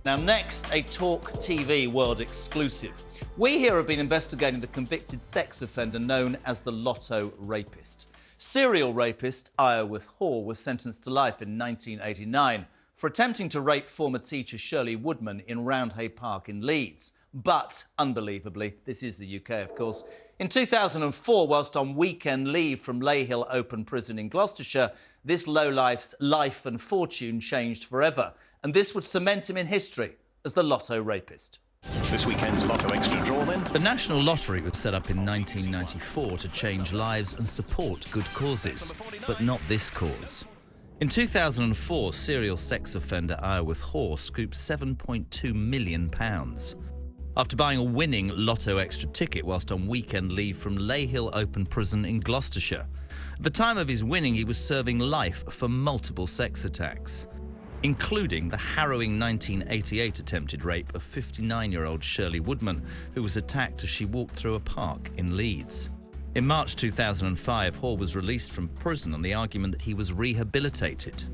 Now next, a TalkTV world exclusive. We here have been investigating the convicted sex offender known as the Lotto Rapist. Serial rapist Iorworth Hoare was sentenced to life in 1989 for attempting to rape former teacher Shirley in Roundhay Park in Leeds. But, unbelievably, this is the UK of course, in 2004, whilst on weekend leave from Leyhill Open Prison in Gloucestershire, this lowlife's life and fortune changed forever. And this would cement him in history as the Lotto Rapist. This weekend's Lotto Extra draw then. The National Lottery was set up in 1994 to change lives and support good causes, but not this cause. In 2004, serial sex offender Iorworth Hoare scooped £7.2 million. After buying a winning Lotto Extra ticket whilst on weekend leave from Leyhill Open Prison in Gloucestershire. At the time of his winning, he was serving life for multiple sex attacks, including the harrowing 1988 attempted rape of 59-year-old Shirley, who was attacked as she walked through a park in Leeds. In March 2005, Hoare was released from prison on the argument that he was rehabilitated.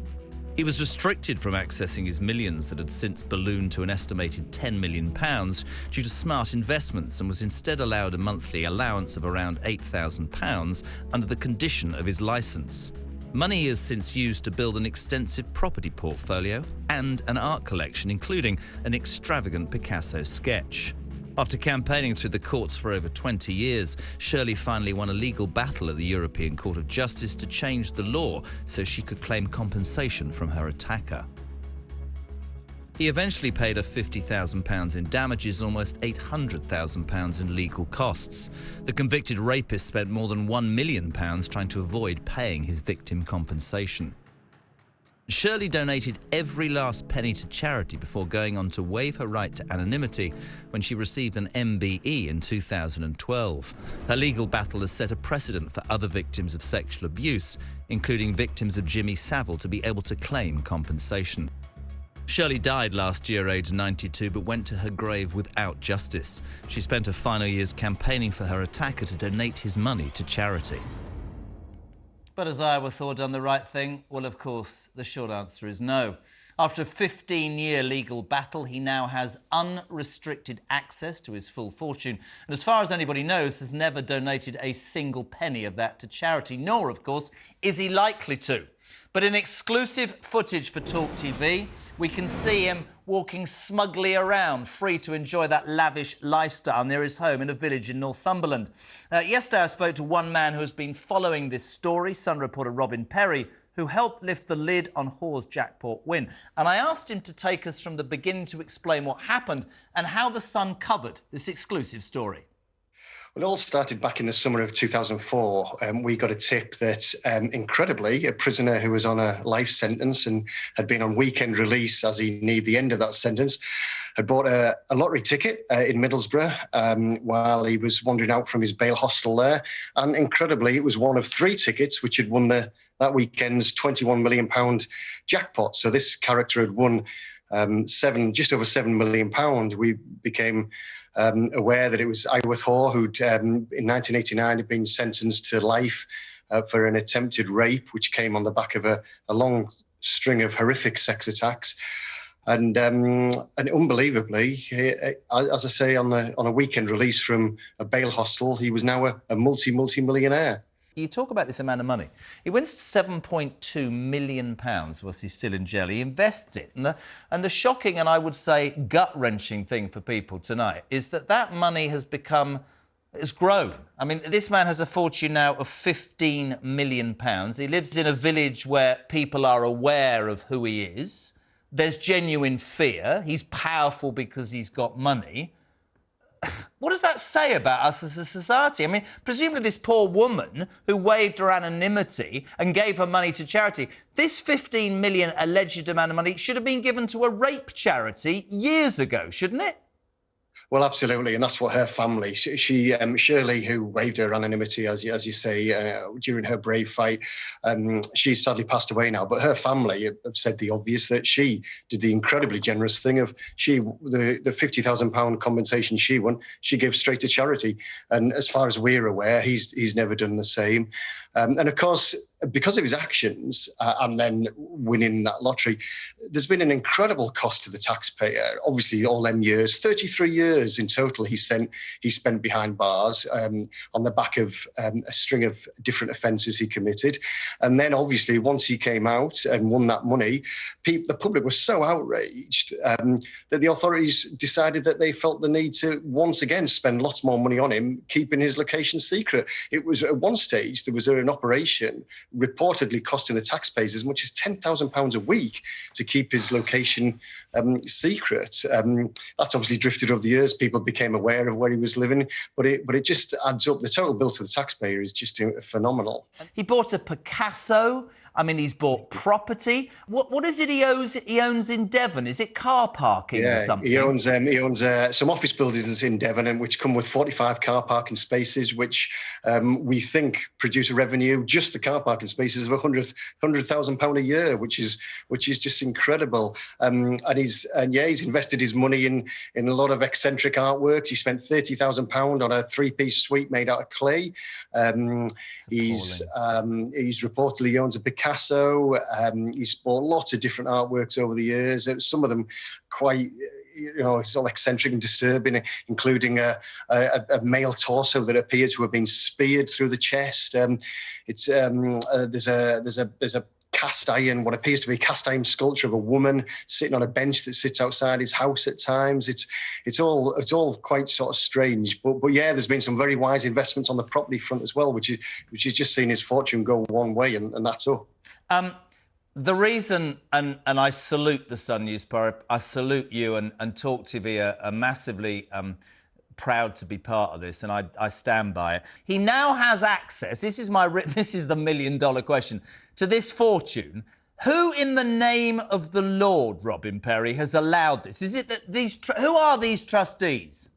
He was restricted from accessing his millions that had since ballooned to an estimated £10 million due to smart investments, and was instead allowed a monthly allowance of around £8,000 under the condition of his licence. Money he has since used to build an extensive property portfolio and an art collection, including an extravagant Picasso sketch. After campaigning through the courts for over 20 years, Shirley finally won a legal battle at the European Court of Justice to change the law so she could claim compensation from her attacker. He eventually paid her £50,000 in damages and almost £800,000 in legal costs. The convicted rapist spent more than £1 million trying to avoid paying his victim compensation. Shirley donated every last penny to charity before going on to waive her right to anonymity when she received an MBE in 2012. Her legal battle has set a precedent for other victims of sexual abuse, including victims of Jimmy Savile, to be able to claim compensation. Shirley died last year aged 92, but went to her grave without justice. She spent her final years campaigning for her attacker to donate his money to charity. But has Iorworth Hoare done the right thing? Well, of course, the short answer is no. After a 15-year legal battle, he now has unrestricted access to his full fortune, and as far as anybody knows, has never donated a single penny of that to charity, nor, of course, is he likely to. But in exclusive footage for TalkTV, we can see him walking smugly around, free to enjoy that lavish lifestyle near his home in a village in Northumberland. Yesterday I spoke to one man who has been following this story, Sun reporter Robin Perrie, who helped lift the lid on Hoare's jackpot win. And I asked him to take us from the beginning to explain what happened and how the Sun covered this exclusive story. Well, it all started back in the summer of 2004. We got a tip that, incredibly, a prisoner who was on a life sentence and had been on weekend release as he neared the end of that sentence had bought a lottery ticket in Middlesbrough while he was wandering out from his bail hostel there. And incredibly, it was one of 3 tickets which had won that weekend's £21 million jackpot. So this character had won just over £7 million. We became aware that it was Iorworth Hoare, who'd in 1989 had been sentenced to life for an attempted rape, which came on the back of a long string of horrific sex attacks. And unbelievably, as I say, on a weekend release from a bail hostel, he was now a multi-millionaire. You talk about this amount of money. He wins £7.2 million whilst he's still in jail. He invests it. And the shocking and I would say gut-wrenching thing for people tonight is that money has grown. I mean, this man has a fortune now of £15 million. He lives in a village where people are aware of who he is. There's genuine fear. He's powerful because he's got money. What does that say about us as a society? I mean, presumably this poor woman who waived her anonymity and gave her money to charity, this 15 million alleged amount of money should have been given to a rape charity years ago, shouldn't it? Well, absolutely, and that's what her family. Shirley, who waived her anonymity, as you say, during her brave fight, she's sadly passed away now. But her family have said the obvious, that she did the incredibly generous thing of the £50,000 compensation she won, she gave straight to charity. And as far as we're aware, he's never done the same. And of course, because of his actions and then winning that lottery, there's been an incredible cost to the taxpayer. Obviously, all them years, 33 years in total, he spent behind bars on the back of a string of different offences he committed. And then, obviously, once he came out and won that money, the public was so outraged that the authorities decided that they felt the need to once again spend lots more money on him, keeping his location secret. It was at one stage, there was an operation reportedly costing the taxpayers as much as £10,000 a week to keep his location secret. That's obviously drifted over the years. People became aware of where he was living, but it just adds up. The total bill to the taxpayer is just phenomenal. He bought a Picasso. I mean, he's bought property. What is it he owns in Devon? Is it car parking or something? He owns some office buildings in Devon, which come with 45 car parking spaces, which we think produce a revenue, just the car parking spaces, of £100,000 a year, which is just incredible. And he's invested his money in a lot of eccentric artworks. He spent £30,000 on a 3-piece suite made out of clay. He's reportedly owns a Picasso. He's bought lots of different artworks over the years. Some of them quite, it's all eccentric and disturbing, including a male torso that appeared to have been speared through the chest. There's a cast iron, what appears to be a cast iron sculpture of a woman sitting on a bench that sits outside his house at times. It's all quite sort of strange. But yeah, there's been some very wise investments on the property front as well, which is just seen his fortune go one way, and that's up. The reason, and I salute the Sun News, I salute you, and TalkTV are massively proud to be part of this, and I stand by it. He now has access, this is the $1 million question, to this fortune. Who in the name of the Lord, Robin Perrie, has allowed this? Is it that who are these trustees?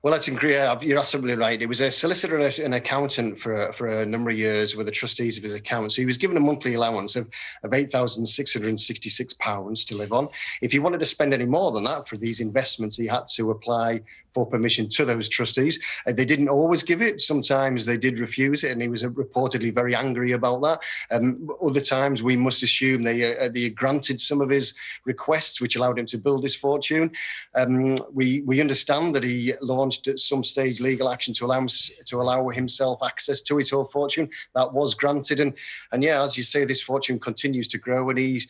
Well, you're absolutely right. It was a solicitor and an accountant for a number of years were the trustees of his account. So he was given a monthly allowance of £8,666 to live on. If he wanted to spend any more than that for these investments, he had to apply for permission to those trustees. They didn't always give it. Sometimes they did refuse it, and he was reportedly very angry about that. Other times, we must assume they granted some of his requests, which allowed him to build his fortune. We understand that he launched at some stage legal action to allow himself access to his whole fortune. That was granted, and yeah, as you say, this fortune continues to grow, and he's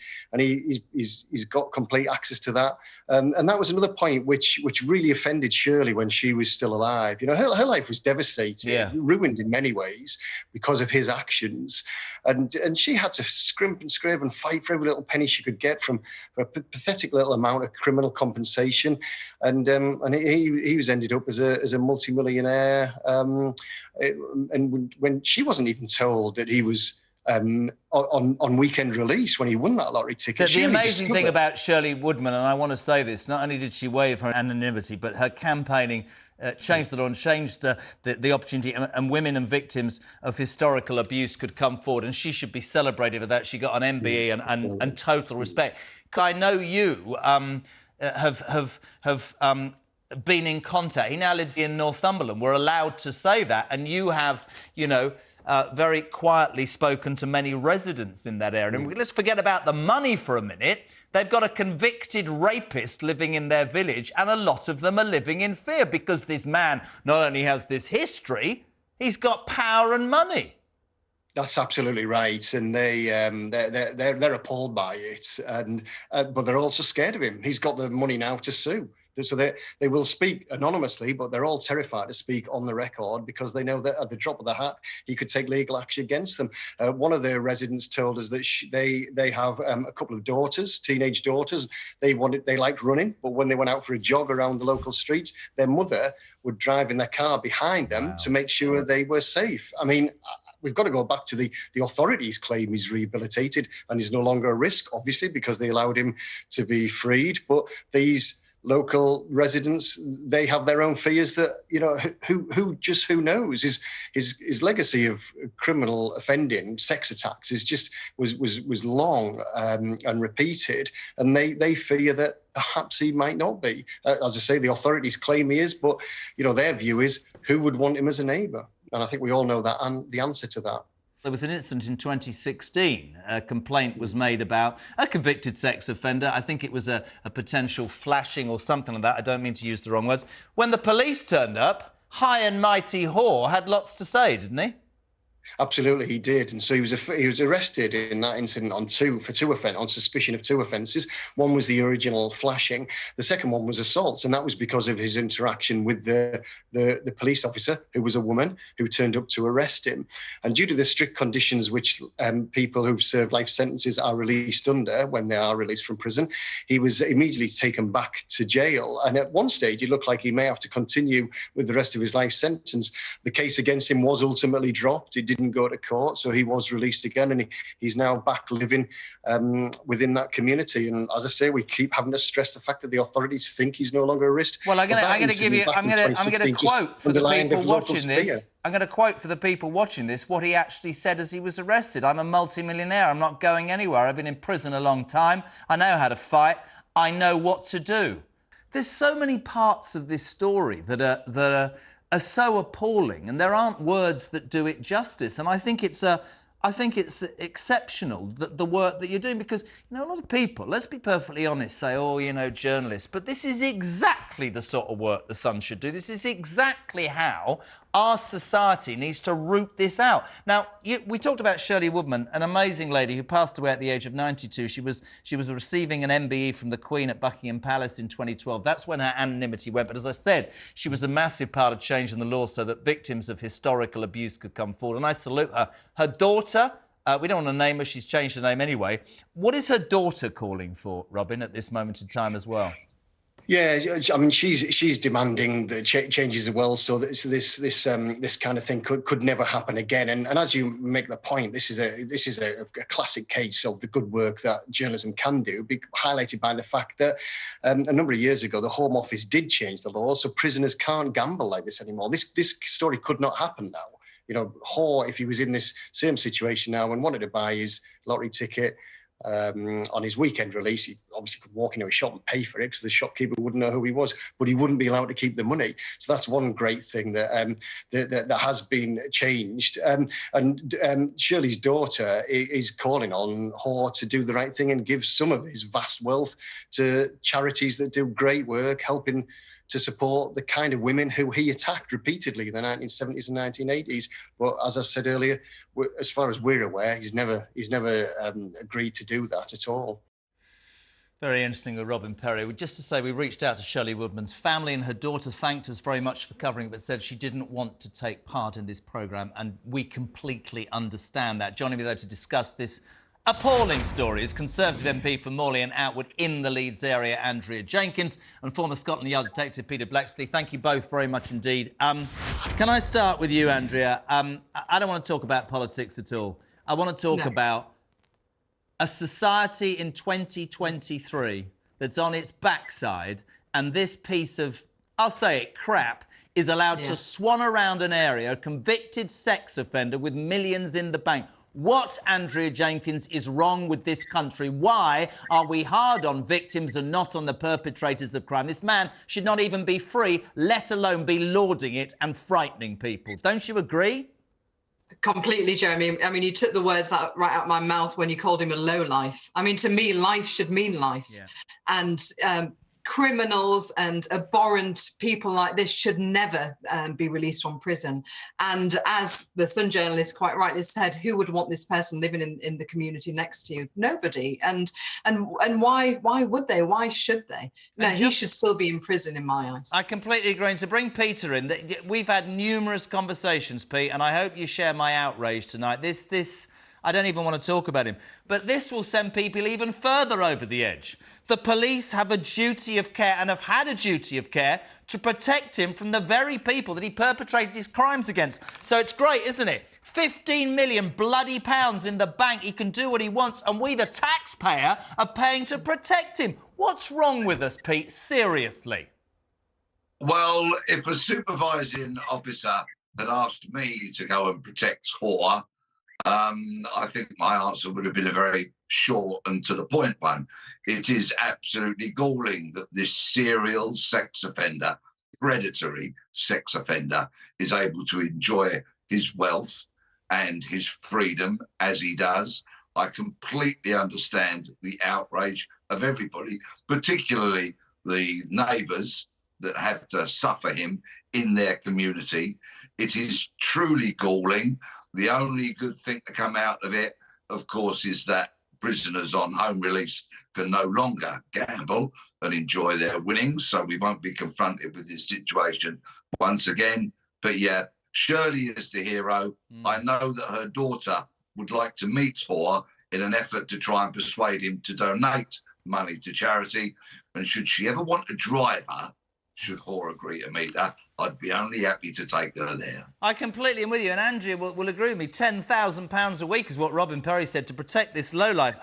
got complete access to that. And that was another point which really offended Shirley when she was still alive. Her life was devastated, ruined in many ways because of his actions, and she had to scrimp and scrape and fight for every little penny she could get for a pathetic little amount of criminal compensation, and he was ended up as a multi-millionaire, and when she wasn't even told that he was on weekend release when he won that lottery ticket. The amazing thing about Shirley Woodman, and I want to say this, not only did she waive her anonymity, but her campaigning changed the law and changed the opportunity, and women and victims of historical abuse could come forward, and she should be celebrated for that. She got an MBE and total respect. I know you have been in contact. He now lives in Northumberland. We're allowed to say that, and you have, very quietly spoken to many residents in that area. And let's forget about the money for a minute. They've got a convicted rapist living in their village, and a lot of them are living in fear because this man not only has this history, he's got power and money. That's absolutely right, and they're appalled by it, but they're also scared of him. He's got the money now to sue. So they will speak anonymously, but they're all terrified to speak on the record because they know that at the drop of the hat, he could take legal action against them. One of their residents told us that they have a couple of daughters, teenage daughters. They liked running, but when they went out for a jog around the local streets, their mother would drive in their car behind them to make sure they were safe. I mean, we've got to go back to the authorities claim he's rehabilitated and is no longer a risk, obviously, because they allowed him to be freed. But these local residents, they have their own fears that, who knows? His legacy of criminal offending, sex attacks, was long and repeated, and they fear that perhaps he might not be. As I say, the authorities claim he is, but their view is, who would want him as a neighbour? And I think we all know that, and the answer to that. There was an incident in 2016. A complaint was made about a convicted sex offender. I think it was a potential flashing or something like that. I don't mean to use the wrong words. When the police turned up, high and mighty Hoare had lots to say, didn't he? Absolutely, he did, and so he was arrested in that incident on suspicion of two offences. One was the original flashing. The second one was assault, and that was because of his interaction with the police officer, who was a woman, who turned up to arrest him. And due to the strict conditions which people who've served life sentences are released under when they are released from prison, he was immediately taken back to jail. And at one stage, it looked like he may have to continue with the rest of his life sentence. The case against him was ultimately dropped. It didn't go to court, so he was released again, and he's now back living within that community. And as I say, we keep having to stress the fact that the authorities think he's no longer a risk. Well, I'm going to quote for the people watching this. I'm going to quote for the people watching this what he actually said as he was arrested. I'm a multi-millionaire. I'm not going anywhere. I've been in prison a long time. I know how to fight. I know what to do. There's so many parts of this story that are so appalling, and there aren't words that do it justice. And I think it's exceptional that the work that you're doing, because, you know, a lot of people, let's be perfectly honest, say, oh, you know, journalists, but this is exactly the sort of work the Sun should do. This is exactly how our society needs to root this out. Now, we talked about Shirley Woodman, an amazing lady who passed away at the age of 92. She was receiving an MBE from the Queen at Buckingham Palace in 2012. That's when her anonymity went. But as I said, she was a massive part of changing the law so that victims of historical abuse could come forward. And I salute her. Her daughter, we don't want to name her. She's changed her name anyway. What is her daughter calling for, Robin, at this moment in time as well? Yeah, I mean, she's demanding the changes as well, so that this kind of thing could never happen again. And as you make the point, this is a classic case of the good work that journalism can do, highlighted by the fact that a number of years ago the Home Office did change the law, so prisoners can't gamble like this anymore. This story could not happen now. You know, Hoare, if he was in this same situation now and wanted to buy his lottery ticket on his weekend release, he obviously could walk into a shop and pay for it because the shopkeeper wouldn't know who he was, but he wouldn't be allowed to keep the money. So that's one great thing that that has been changed. And Shirley's daughter is calling on Hoare to do the right thing and give some of his vast wealth to charities that do great work, helping to support the kind of women who he attacked repeatedly in the 1970s and 1980s. But as I said earlier, as far as we're aware, he's never agreed to do that at all. Very interesting with Robin Perrie. Just to say, we reached out to Shirley Woodman's family, and her daughter thanked us very much for covering it, but said she didn't want to take part in this programme, and we completely understand that. Joining me, though, to discuss this appalling story is Conservative MP for Morley and Outwood in the Leeds area, Andrea Jenkins, and former Scotland Yard detective Peter Blacksley. Thank you both very much indeed. Can I start with you, Andrea? I don't want to talk about politics at all. I want to talk about a society in 2023 that's on its backside, and this piece of, I'll say it, crap, is allowed to swan around an area, a convicted sex offender with millions in the bank. What, Andrea Jenkins, is wrong with this country? Why are we hard on victims and not on the perpetrators of crime? This man should not even be free, let alone be lauding it and frightening people. Don't you agree? Completely, Jeremy. I mean, you took the words right out of my mouth when you called him a lowlife. I mean, to me, life should mean life. Yeah. And criminals and abhorrent people like this should never be released from prison. And as the Sun journalist quite rightly said, who would want this person living in the community next to you? Nobody. And why would they? Why should they? No, he should still be in prison in my eyes. I completely agree. And to bring Peter in, we've had numerous conversations, Pete, and I hope you share my outrage tonight. This I don't even want to talk about him. But this will send people even further over the edge. The police have a duty of care and have had a duty of care to protect him from the very people that he perpetrated his crimes against. So it's great, isn't it? 15 million bloody pounds in the bank. He can do what he wants, and we, the taxpayer, are paying to protect him. What's wrong with us, Pete? Seriously. Well, if a supervising officer had asked me to go and protect Hoare, I think my answer would have been a very short and to the point one. It is absolutely galling that this serial sex offender, predatory sex offender, is able to enjoy his wealth and his freedom as he does. I completely understand the outrage of everybody, particularly the neighbours that have to suffer him in their community. It is truly galling. The only good thing to come out of it, of course, is that prisoners on home release can no longer gamble and enjoy their winnings, so we won't be confronted with this situation once again. But yeah, Shirley is the hero. I know that her daughter would like to meet Hoare in an effort to try and persuade him to donate money to charity. And should she ever want a driver, should Hoare agree to meet her, I'd be only happy to take her there. I completely am with you, and Andrea will agree with me. £10,000 a week is what Robin Perrie said to protect this lowlife.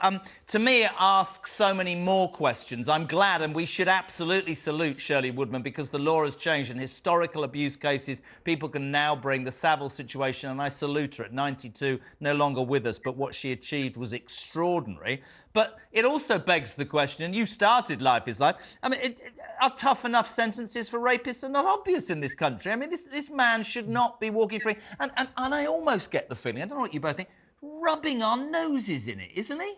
To me, it asks so many more questions. I'm glad, and we should absolutely salute Shirley Woodman, because the law has changed. In historical abuse cases, people can now bring the Savile situation, and I salute her at 92, no longer with us, but what she achieved was extraordinary. But it also begs the question, and you started Life is Life, I mean, are tough enough sentences for rapists are not obvious in this country? I mean, this man should not be walking free. And I almost get the feeling, I don't know what you both think, rubbing our noses in it, isn't he?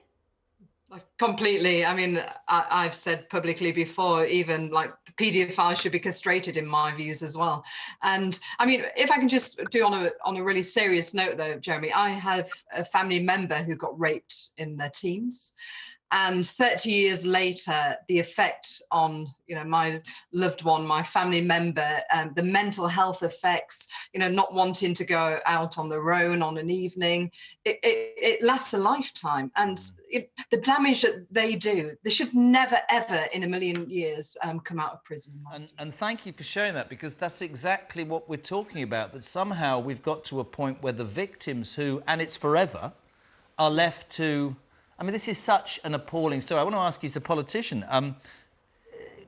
Completely. I mean, I've said publicly before, even like paedophiles should be castrated in my views as well. And I mean, if I can just do on a really serious note though, Jeremy, I have a family member who got raped in their teens. And 30 years later, the effect on, my loved one, my family member, the mental health effects, not wanting to go out on their own on an evening, it lasts a lifetime. And the damage that they do, they should never, ever in a million years come out of prison. And thank you for sharing that, because that's exactly what we're talking about, that somehow we've got to a point where the victims who, and it's forever, are left to... I mean, this is such an appalling story. I want to ask you as a politician,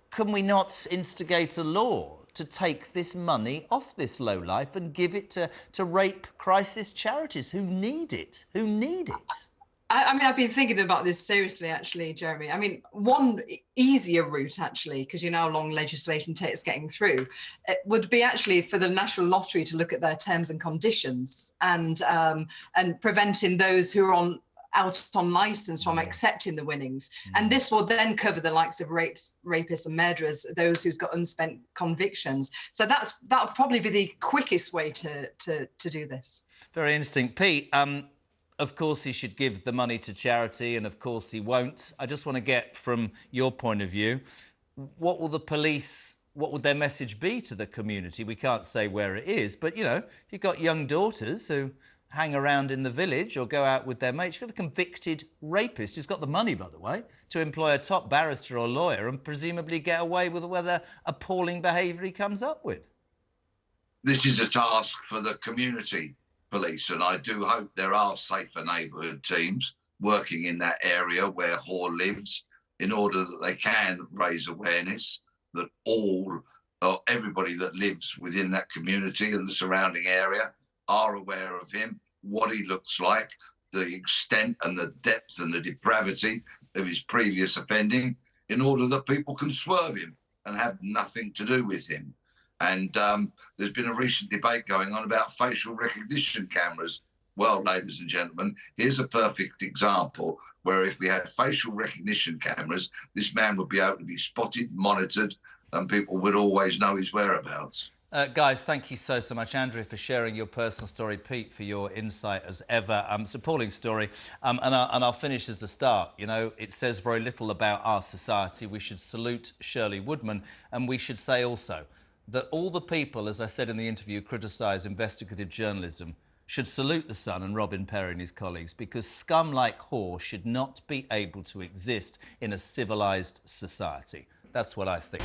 can we not instigate a law to take this money off this lowlife and give it to rape crisis charities who need it? Who need it? I mean, I've been thinking about this seriously, actually, Jeremy. I mean, one easier route, actually, because you know how long legislation takes getting through, it would be actually for the National Lottery to look at their terms and conditions and preventing those who are out on licence from accepting the winnings. And this will then cover the likes of rapists and murderers, those who's got unspent convictions. So that'll probably be the quickest way to do this. Very interesting. Pete, of course he should give the money to charity, and of course he won't. I just want to get from your point of view, what will the police, what would their message be to the community? We can't say where it is, but, if you've got young daughters who hang around in the village or go out with their mates, you've got a convicted rapist who's got the money, by the way, to employ a top barrister or lawyer and presumably get away with whatever appalling behaviour he comes up with. This is a task for the community police, and I do hope there are safer neighbourhood teams working in that area where Hoare lives, in order that they can raise awareness that everybody that lives within that community and the surrounding area are aware of him, what he looks like, the extent and the depth and the depravity of his previous offending, in order that people can swerve him and have nothing to do with him. And there's been a recent debate going on about facial recognition cameras. Well, ladies and gentlemen, here's a perfect example where if we had facial recognition cameras, this man would be able to be spotted, monitored, and people would always know his whereabouts. Guys, thank you so much. Andrea, for sharing your personal story. Pete, for your insight as ever. It's an appalling story. And I'll finish as a start. It says very little about our society. We should salute Shirley Woodman. And we should say also that all the people, as I said in the interview, criticise investigative journalism should salute the Sun and Robin Perrie and his colleagues, because scum like Hoare should not be able to exist in a civilised society. That's what I think.